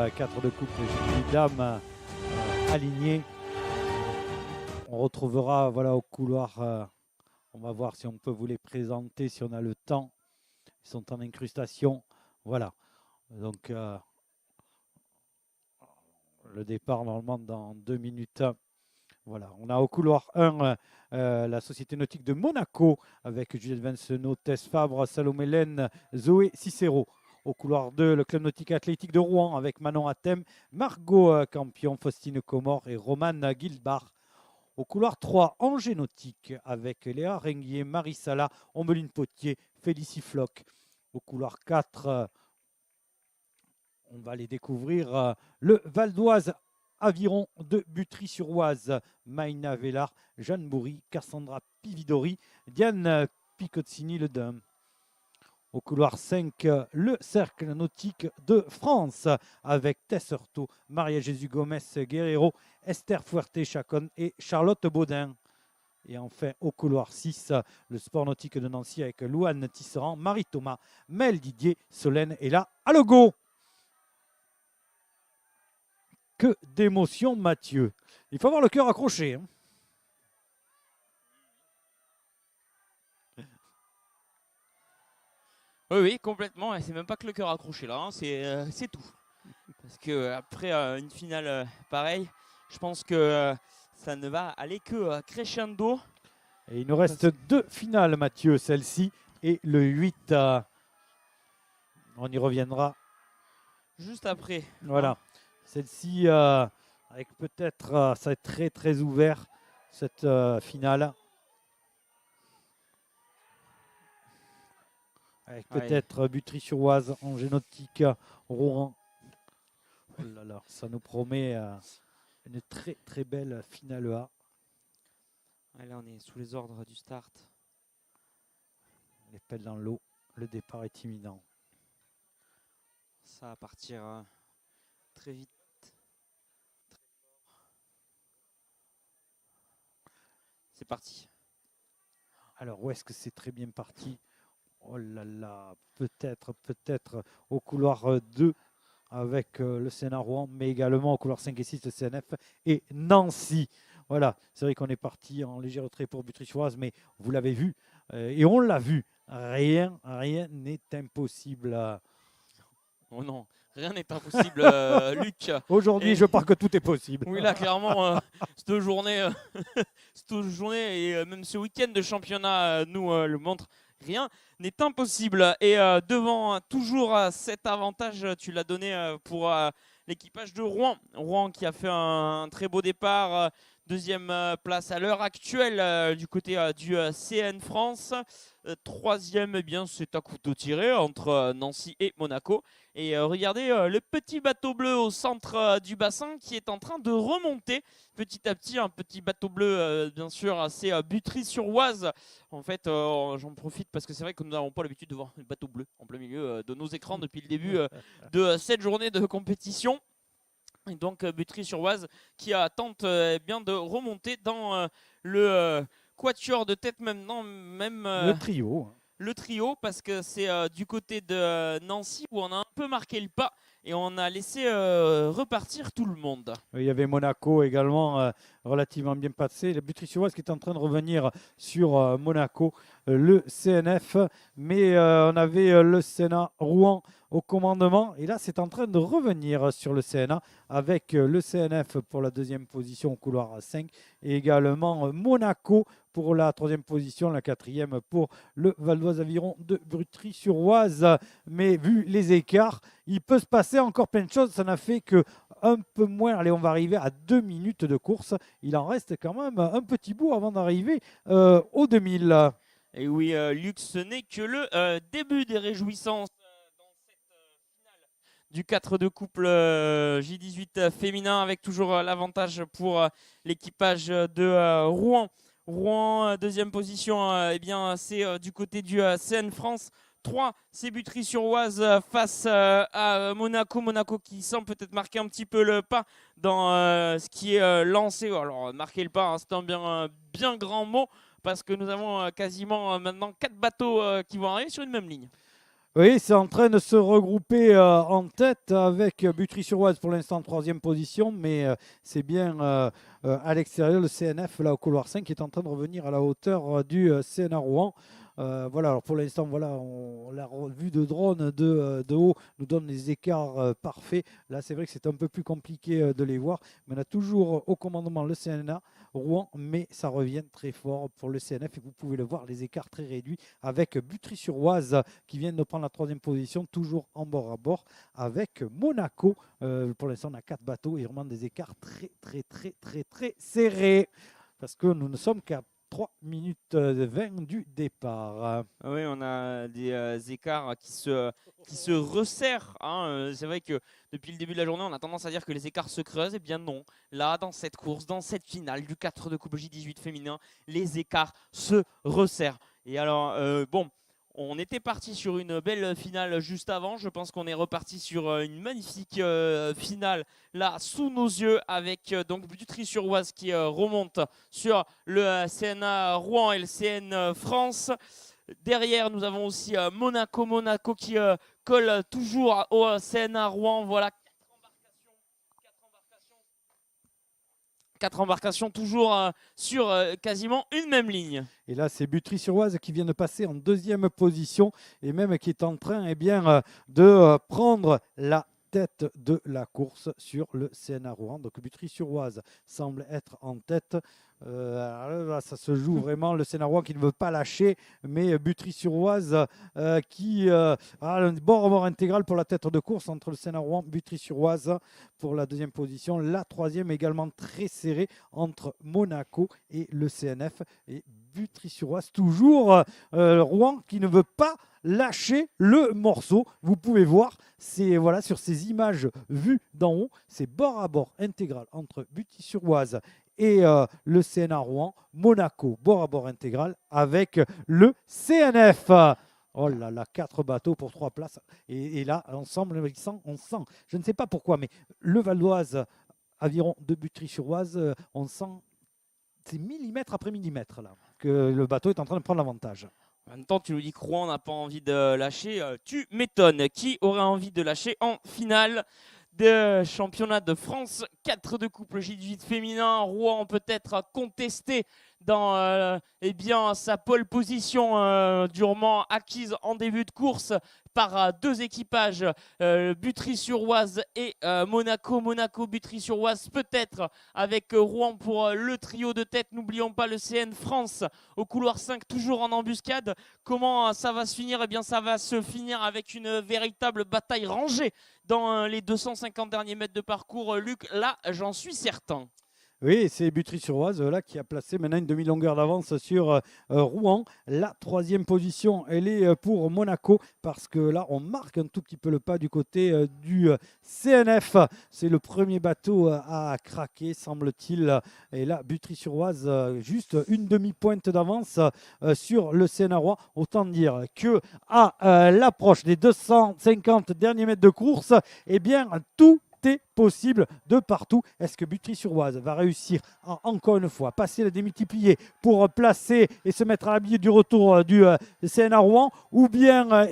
4 de couple Julie Dame aligné. On retrouvera au couloir. On va voir si on peut vous les présenter, si on a le temps. Ils sont en incrustation. Voilà. Donc, le départ normalement dans 2 minutes. Voilà. On a au couloir 1 la Société Nautique de Monaco avec Juliette Vincenot, Tess Fabre, Salomé Laine, Zoé Cicero. Au couloir 2, le Club Nautique Athlétique de Rouen avec Manon Athème, Margot Campion, Faustine Comor et Romane Guildbar. Au couloir 3, Angers Nautique avec Léa Renguier, Marie Sala, Ombeline Potier, Félicie Floch. Au couloir 4, on va les découvrir. Le Val d'Oise Aviron de Butry-sur-Oise, Maïna Vellard, Jeanne Bourri, Cassandra Pividori, Diane Picozzini Le Dum. Au couloir 5, le Cercle Nautique de France avec Tess Heurtaud, Maria Jésus Gomez Guerrero, Esther Fuerte-Chacon et Charlotte Baudin. Et enfin, au couloir 6, le Sport Nautique de Nancy avec Louane Tisserand, Marie Thomas, Mel Didier, Solène et là, à logo. Que d'émotion, Mathieu. Il faut avoir le cœur accroché. Hein. Oui, complètement. Et c'est même pas que le cœur accroché là, hein. C'est tout. Parce que après une finale pareille, je pense que ça ne va aller que crescendo. Et il nous reste 2 finales, Mathieu, celle-ci et le 8. On y reviendra. Juste après. Voilà. Hein. Celle-ci, avec peut-être, ça va être très très ouvert, cette finale. Avec peut-être Butry-sur-Oise, Angers Nautique, Rouen. Oh là là, ça nous promet une très très belle finale A. Là, on est sous les ordres du start. Les pelles dans l'eau, le départ est imminent. Ça va partir très vite. Très fort. C'est parti. Alors, où est-ce que c'est très bien parti? Oh là là, peut-être au couloir 2 avec le CNA Rouen, mais également au couloir 5 et 6, le CNF et Nancy. Voilà, c'est vrai qu'on est parti en léger retrait pour Butry-sur-Oise, mais vous l'avez vu, et on l'a vu, rien n'est impossible. Oh non, rien n'est impossible, Luc. Aujourd'hui, je pars que tout est possible. Oui, là, clairement, cette journée et même ce week-end de championnat nous le montre. Rien n'est impossible. Et devant toujours cet avantage, tu l'as donné pour l'équipage de Rouen. Rouen qui a fait un très beau départ. Deuxième place à l'heure actuelle du côté du CN France. Troisième, eh bien, c'est à couteau tiré entre Nancy et Monaco. Et regardez le petit bateau bleu au centre du bassin qui est en train de remonter petit à petit. Un petit bateau bleu, bien sûr, c'est Butry-sur-Oise. En fait, j'en profite parce que c'est vrai que nous n'avons pas l'habitude de voir un bateau bleu en plein milieu de nos écrans depuis le début de cette journée de compétition. Et donc Butry-sur-Oise qui tente bien de remonter dans le quatuor de tête, même le trio. Le trio, parce que c'est du côté de Nancy où on a un peu marqué le pas et on a laissé repartir tout le monde. Il y avait Monaco également relativement bien passé. Le Butry-sur-Oise qui est en train de revenir sur Monaco, le CNF, mais on avait le CNA Rouen au commandement. Et là, c'est en train de revenir sur le CNA avec le CNF pour la deuxième position au couloir 5 et également Monaco pour la troisième position, la quatrième pour le Val d'Oise Aviron de Butry-sur-Oise. Mais vu les écarts, il peut se passer encore plein de choses. Ça n'a fait que un peu moins. Allez, on va arriver à 2 minutes de course. Il en reste quand même un petit bout avant d'arriver au 2000. Et oui, Luc, ce n'est que le début des réjouissances dans cette finale du 4 de couple J18 féminin avec toujours l'avantage pour l'équipage de Rouen. Rouen, deuxième position, eh bien, c'est du côté du CN France. 3, c'est Butry-sur-Oise face à Monaco. Monaco qui semble peut-être marquer un petit peu le pas dans ce qui est lancé. Alors, marquer le pas, hein, c'est un bien grand mot parce que nous avons quasiment maintenant 4 bateaux qui vont arriver sur une même ligne. Oui, c'est en train de se regrouper en tête avec Butry-sur-Oise pour l'instant en troisième position, mais c'est bien à l'extérieur le CNF là au couloir 5 qui est en train de revenir à la hauteur du CNA Rouen. Voilà, alors pour l'instant, voilà, la vue de drone de haut nous donne les écarts parfaits. Là, c'est vrai que c'est un peu plus compliqué de les voir, mais on a toujours au commandement le CNA Rouen, mais ça revient très fort pour le CNF et vous pouvez le voir, les écarts très réduits avec Butry-sur-Oise qui vient de prendre la troisième position, toujours en bord à bord avec Monaco. Pour l'instant, on a 4 bateaux et vraiment des écarts très serrés parce que nous ne sommes qu'à 3 minutes 20 du départ. Oui, on a des écarts qui se resserrent, hein. C'est vrai que depuis le début de la journée, on a tendance à dire que les écarts se creusent. Eh bien non, là, dans cette course, dans cette finale du 4 de Coupe J18 féminin, les écarts se resserrent. Et alors, bon, on était parti sur une belle finale juste avant. Je pense qu'on est reparti sur une magnifique finale là sous nos yeux avec donc Butry-sur-Oise qui remonte sur le CNA Rouen et le CN France. Derrière, nous avons aussi Monaco qui colle toujours au CNA Rouen. Voilà, 4 embarcations toujours sur quasiment une même ligne. Et là, c'est Butry-sur-Oise qui vient de passer en deuxième position et même qui est en train de prendre la tête de la course sur le CNA Rouen. Donc Butry-sur-Oise semble être en tête. Là, ça se joue vraiment. Le CNA Rouen qui ne veut pas lâcher, mais Butry-sur-Oise qui a un bord à bord intégral pour la tête de course entre le CNA Rouen, Butry-sur-Oise pour la deuxième position. La troisième également très serrée entre Monaco et le CNF. Et Butry-sur-Oise, toujours Rouen qui ne veut pas lâcher le morceau. Vous pouvez voir, c'est voilà, sur ces images vues d'en haut, c'est bord à bord intégral entre Butry-sur-Oise et le CNA Rouen, Monaco, bord à bord intégral avec le CNF. Oh là là, 4 bateaux pour 3 places. Et là, ensemble, on sent, je ne sais pas pourquoi, mais le Val d'Oise, aviron de Butry-sur-Oise, on sent, c'est millimètre après millimètre là, que le bateau est en train de prendre l'avantage. En même temps, tu nous dis que Rouen n'a pas envie de lâcher. Tu m'étonnes. Qui aurait envie de lâcher en finale de championnat de France 4 de couple J18 féminin? Rouen peut-être contesté dans eh bien, sa pole position durement acquise en début de course par 2 équipages, Butry-sur-Oise et Monaco. Monaco, Butry-sur-Oise peut-être avec Rouen pour le trio de tête. N'oublions pas le CN France au couloir 5 toujours en embuscade. Comment ça va se finir? Eh bien ça va se finir avec une véritable bataille rangée dans les 250 derniers mètres de parcours. Luc, là j'en suis certain. Oui, c'est Butry-sur-Oise là qui a placé maintenant une demi-longueur d'avance sur Rouen. La troisième position, elle est pour Monaco parce que là, on marque un tout petit peu le pas du côté du CNF. C'est le premier bateau à craquer, semble-t-il. Et là, Butry-sur-Oise, juste une demi-pointe d'avance sur le CNA Rouen. Autant dire que à l'approche des 250 derniers mètres de course, eh bien, tout est possible de partout. Est-ce que Butry-sur-Oise va réussir à, encore une fois, passer la démultiplier pour placer et se mettre à l'habit du retour du CNA Rouen, ou bien,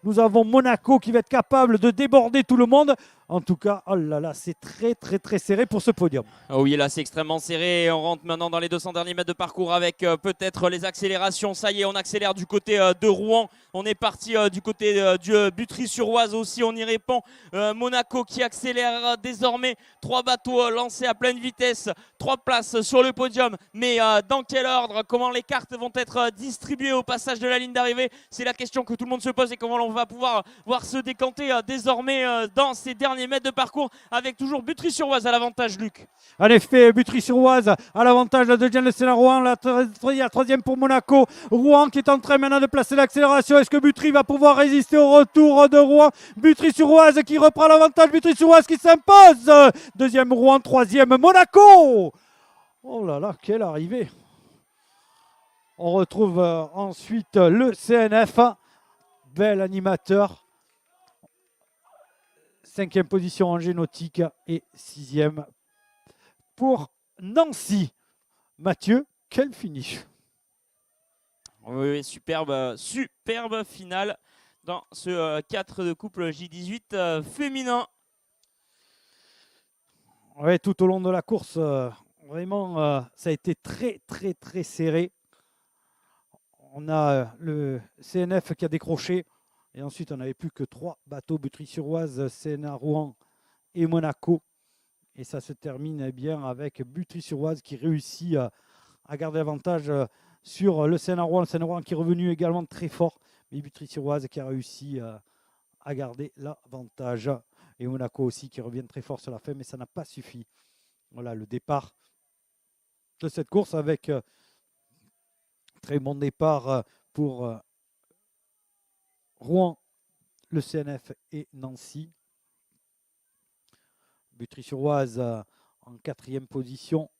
nous avons Monaco qui va être capable de déborder tout le monde? En tout cas, oh là là, c'est très serré pour ce podium. Oh oui, là c'est extrêmement serré. On rentre maintenant dans les 200 derniers mètres de parcours avec peut-être les accélérations. Ça y est, on accélère du côté de Rouen. On est parti du côté du Butry-sur-Oise aussi. On y répond. Monaco qui accélère désormais. 3 bateaux lancés à pleine vitesse. 3 places sur le podium. Mais dans quel ordre? Comment les cartes vont être distribuées au passage de la ligne d'arrivée? C'est la question que tout le monde se pose et comment on va pouvoir voir se décanter désormais dans ces derniers mètres de parcours avec toujours Butry-sur-Oise à l'avantage, Luc. En effet, Butry-sur-Oise à l'avantage, la deuxième, le CNA Rouen, la troisième pour Monaco. Rouen qui est en train maintenant de placer l'accélération. Est-ce que Butry va pouvoir résister au retour de Rouen? Butry-sur-Oise qui reprend l'avantage, Butry-sur-Oise qui s'impose. Deuxième Rouen, troisième Monaco. Oh là là, quelle arrivée. On retrouve ensuite le CNF. Bel animateur. 5e position Angers Nautique et 6e pour Nancy. Mathieu, quel finish! Oui, superbe finale dans ce 4 de couple J18 féminin. Ouais, tout au long de la course, vraiment, ça a été très, très, très serré. On a le CNF qui a décroché. Et ensuite, on n'avait plus que 3 bateaux, Butry-sur-Oise, CNA Rouen et Monaco. Et ça se termine bien avec Butry-sur-Oise qui réussit à garder l'avantage sur le CNA Rouen. Le CNA Rouen qui est revenu également très fort. Mais Butry-sur-Oise qui a réussi à garder l'avantage. Et Monaco aussi qui revient très fort sur la fin, mais ça n'a pas suffi. Voilà le départ de cette course avec très bon départ pour Rouen, le CNF et Nancy. Butry-sur-Oise en 4e position,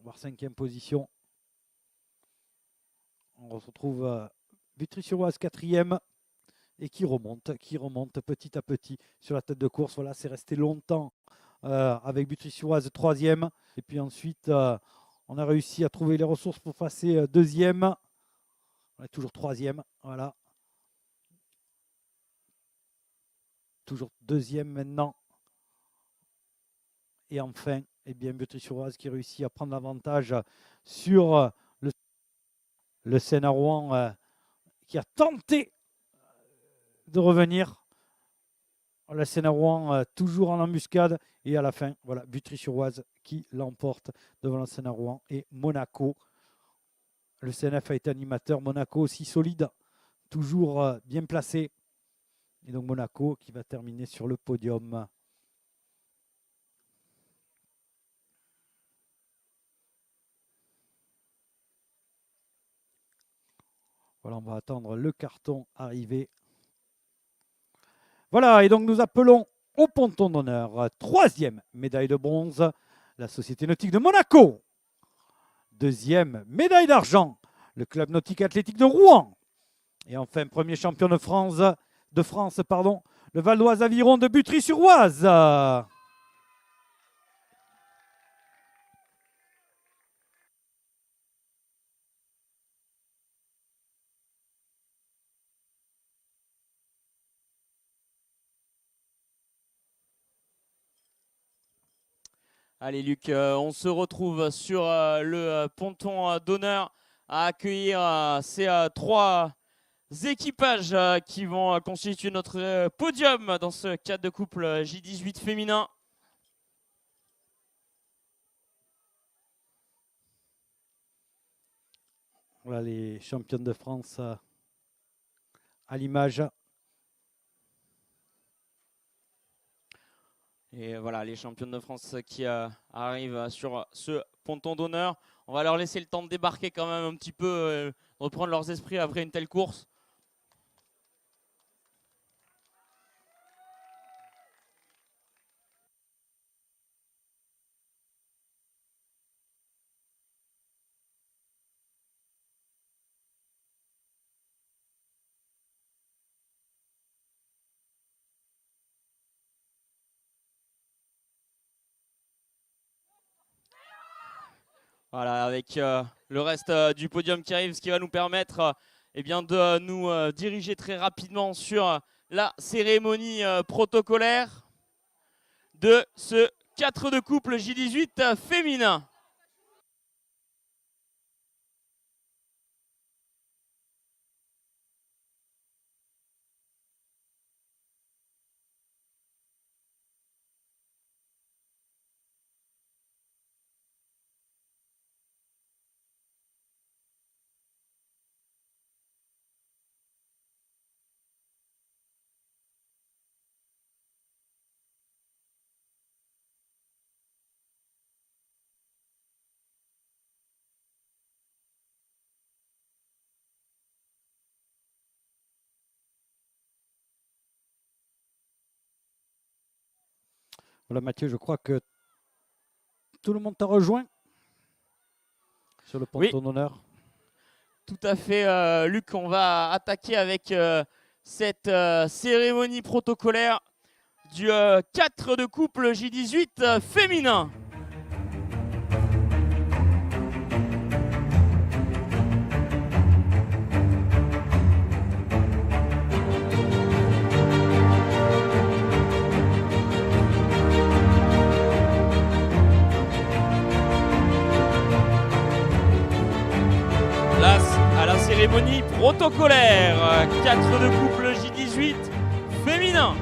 voire 5e position. On retrouve Butry-sur-Oise 4e et qui remonte petit à petit sur la tête de course. Voilà, c'est resté longtemps avec Butry-sur-Oise 3e. Et puis ensuite, on a réussi à trouver les ressources pour passer 2e. On est toujours 3e, voilà. Toujours 2e maintenant. Et enfin, eh bien, Butry-sur-Oise qui réussit à prendre l'avantage sur le CNA Rouen qui a tenté de revenir. Le CNA Rouen toujours en embuscade. Et à la fin, voilà, Butry-sur-Oise qui l'emporte devant le CNA Rouen et Monaco. Le CNF a été animateur. Monaco aussi solide, toujours bien placé. Et donc Monaco qui va terminer sur le podium. Voilà, on va attendre le carton arriver. Voilà, et donc nous appelons au ponton d'honneur, 3e médaille de bronze, la Société nautique de Monaco. 2e médaille d'argent, le Club nautique athlétique de Rouen. Et enfin, premier champion de France, le Val d'Oise Aviron de Butry-sur-Oise. Allez Luc, on se retrouve sur le ponton d'honneur à accueillir ces 3 équipages qui vont constituer notre podium dans ce 4 de couple J18 féminin. Voilà les championnes de France à l'image. Et voilà les championnes de France qui arrivent sur ce ponton d'honneur. On va leur laisser le temps de débarquer quand même un petit peu, reprendre leurs esprits après une telle course. Voilà, avec le reste du podium qui arrive, ce qui va nous permettre eh bien, de nous diriger très rapidement sur la cérémonie protocolaire de ce 4 de couple J18 féminin. Voilà Mathieu, je crois que tout le monde t'a rejoint sur le ponton d'honneur. Tout à fait Luc, on va attaquer avec cette cérémonie protocolaire du 4 de couple J18 féminin. cérémonie protocolaire. 4 de couple J18 féminin.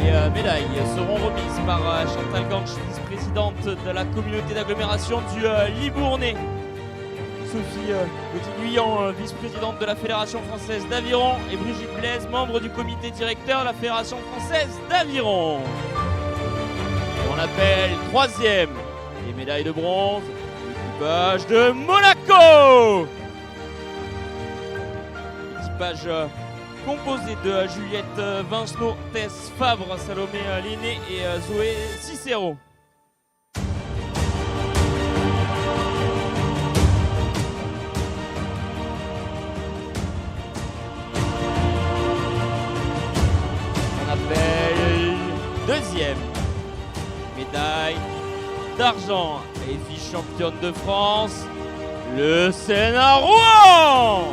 Les médailles seront remises par Chantal Ganch, vice-présidente de la communauté d'agglomération du Libournais. Sophie Petit-Guyan, vice-présidente de la Fédération française d'aviron, et Brigitte Blaise, membre du comité directeur de la Fédération française d'aviron. On appelle troisième les médailles de bronze, l'équipage de Monaco. Équipage composé de Juliette Vincenot, Tess Fabre, Salomé Lenné et Zoé Cicero. On appelle deuxième médaille d'argent et vice-championne de France, le Sénat Rouen.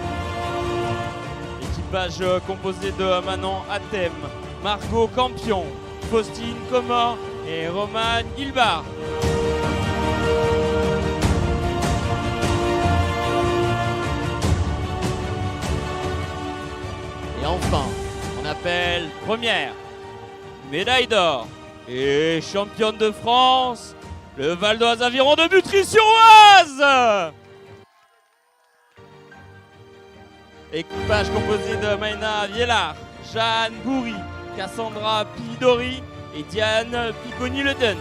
Équipage composé de Manon Athème, Margot Campion, Faustine Comor et Romane Guilbard. Et enfin, on appelle première médaille d'or et championne de France, le Val d'Oise Aviron de Butry-sur-Oise. Équipage composé de Maïna Viellard, Jeanne Bourri, Cassandra Pidori et Diane Picconi-Le Dun.